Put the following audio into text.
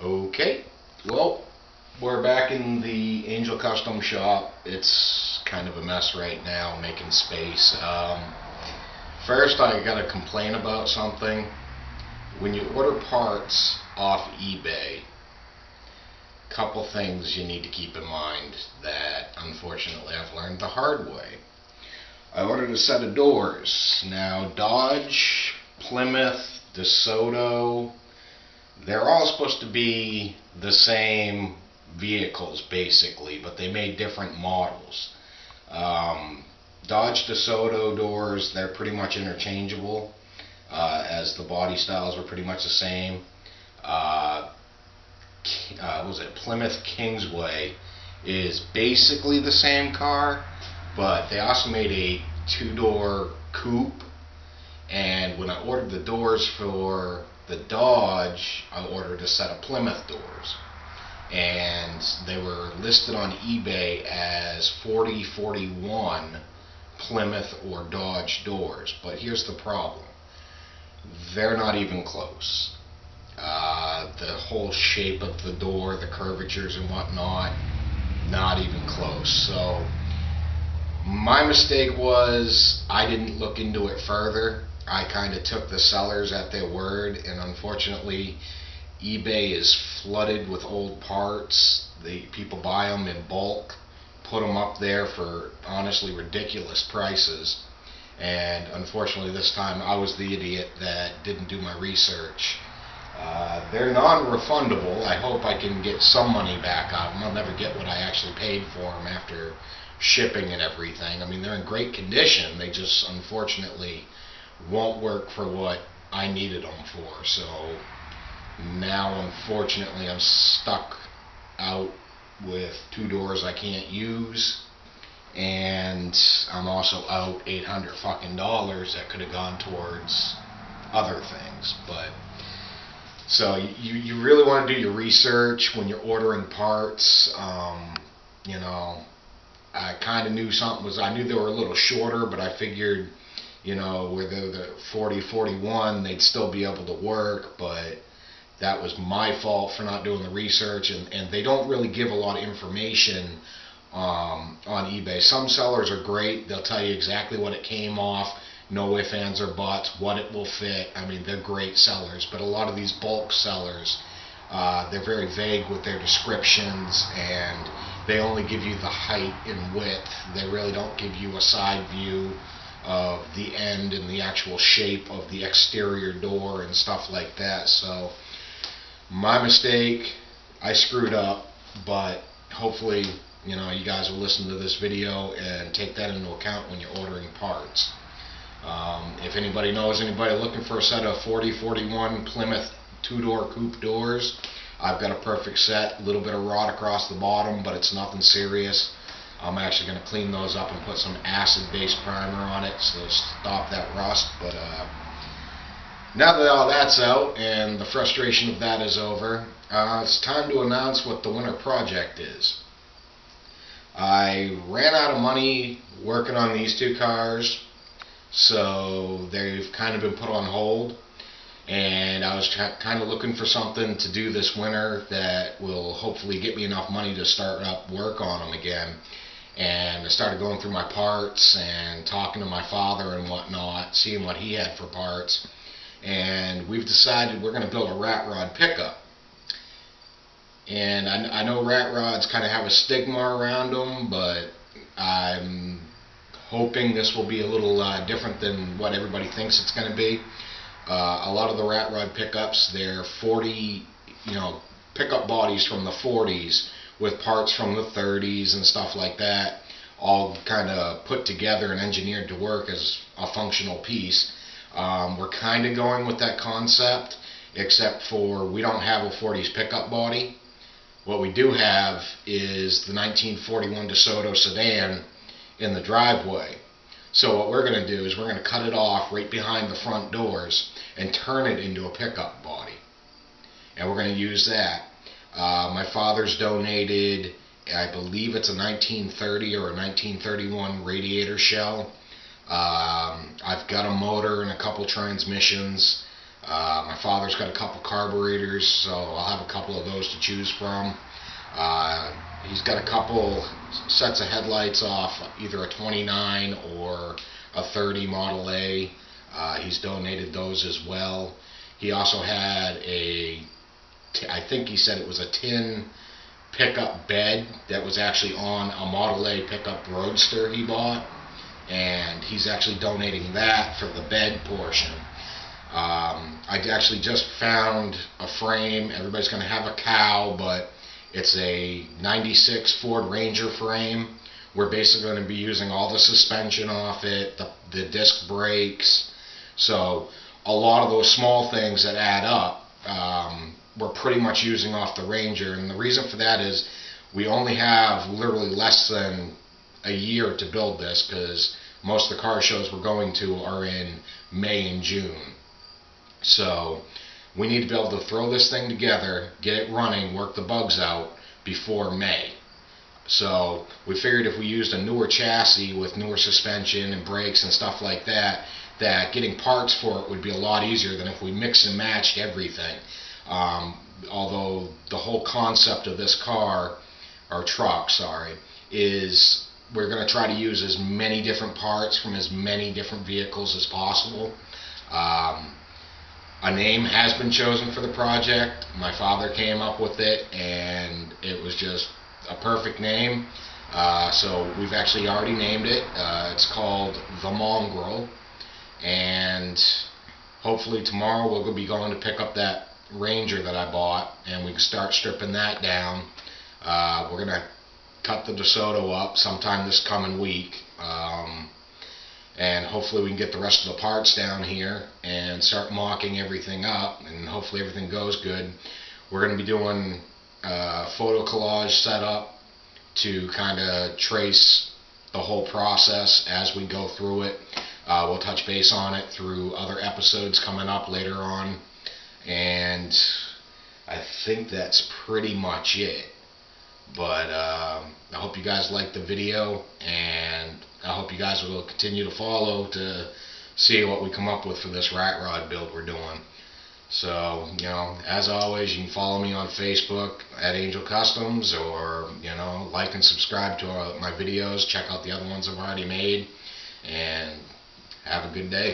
Okay, well, we're back in the Angel Custom shop. It's kind of a mess right now, making space. First, I gotta complain about something. When you order parts off eBay, couple things you need to keep in mind that unfortunately I've learned the hard way. I ordered a set of doors. Now, Dodge, Plymouth, DeSoto, they're all supposed to be the same vehicles basically, but they made different models. Dodge DeSoto doors, they're pretty much interchangeable, as the body styles were pretty much the same. What was it? Plymouth Kingsway is basically the same car, but they also made a two-door coupe. And when I ordered the doors for the Dodge, I ordered a set of Plymouth doors, and they were listed on eBay as 4041 Plymouth or Dodge doors. But here's the problem: they're not even close. The whole shape of the door, the curvatures and whatnot, not even close. So my mistake was I didn't look into it further. I kind of took the sellers at their word, and unfortunately eBay is flooded with old parts. The people buy them in bulk, put them up there for honestly ridiculous prices, and unfortunately this time I was the idiot that didn't do my research. They're non-refundable. I hope I can get some money back out of them. I'll never get what I actually paid for them after shipping and everything. I mean, they're in great condition. They just unfortunately won't work for what I needed them for. So now unfortunately I'm stuck out with two doors I can't use, and I'm also out $800 fucking dollars that could have gone towards other things. But so you really want to do your research when you're ordering parts. You know, I kind of knew something was, I knew they were a little shorter, but I figured, you know, where they're the 4041, they'd still be able to work, but that was my fault for not doing the research, and they don't really give a lot of information on eBay. Some sellers are great. They'll tell you exactly what it came off, no ifs, ands, or buts, what it will fit. I mean, they're great sellers, but a lot of these bulk sellers, they're very vague with their descriptions, and they only give you the height and width. They really don't give you a side view of the end and the actual shape of the exterior door and stuff like that. So my mistake, I screwed up, but hopefully, you know, you guys will listen to this video and take that into account when you're ordering parts. If anybody knows anybody looking for a set of 4041 Plymouth two-door coupe doors, I've got a perfect set. A little bit of rot across the bottom, but it's nothing serious. I'm actually going to clean those up and put some acid-based primer on it so to stop that rust. But now that all that's out and the frustration of that is over, it's time to announce what the winter project is. I ran out of money working on these two cars, so they've kind of been put on hold, and I was kind of looking for something to do this winter that will hopefully get me enough money to start up work on them again. And I started going through my parts and talking to my father and whatnot, seeing what he had for parts, and we've decided we're going to build a rat rod pickup. And I know rat rods kind of have a stigma around them, but I'm hoping this will be a little different than what everybody thinks it's going to be. A lot of the rat rod pickups, they're 40, you know, pickup bodies from the 40s with parts from the 30s and stuff like that, all kind of put together and engineered to work as a functional piece. We're kind of going with that concept, except for we don't have a 40s pickup body. What we do have is the 1941 DeSoto sedan in the driveway. So what we're going to do is we're going to cut it off right behind the front doors and turn it into a pickup body. And we're going to use that. My father's donated, I believe it's a 1930 or a 1931 radiator shell. I've got a motor and a couple transmissions. My father's got a couple carburetors, so I'll have a couple of those to choose from. He's got a couple sets of headlights off either a 29 or a 30 Model A. He's donated those as well. He also had I think he said it was a tin pickup bed that was actually on a Model A pickup Roadster he bought, and he's actually donating that for the bed portion. I actually just found a frame. Everybody's going to have a cow, but it's a 96 Ford Ranger frame. We're basically going to be using all the suspension off it, the disc brakes. So a lot of those small things that add up, we're pretty much using off the Ranger. And the reason for that is we only have literally less than a year to build this, because most of the car shows we're going to are in May and June. So we need to be able to throw this thing together, get it running, work the bugs out before May. So we figured if we used a newer chassis with newer suspension and brakes and stuff like that, that getting parts for it would be a lot easier than if we mix and matched everything. Although the whole concept of this car, or truck, sorry, is we're going to try to use as many different parts from as many different vehicles as possible. A name has been chosen for the project. My father came up with it, and it was just a perfect name. So we've actually already named it. It's called The Mongrel, and hopefully tomorrow we'll be going to pick up that Ranger that I bought, and we can start stripping that down. We're going to cut the DeSoto up sometime this coming week. And hopefully we can get the rest of the parts down here and start mocking everything up, and hopefully everything goes good. We're going to be doing a photo collage setup to kind of trace the whole process as we go through it. We'll touch base on it through other episodes coming up later on, and I think that's pretty much it. But I hope you guys liked the video, and I hope you guys will continue to follow to see what we come up with for this rat rod build we're doing. So, as always, you can follow me on Facebook at Angell Customs, or, like and subscribe to my videos. Check out the other ones I've already made, and have a good day.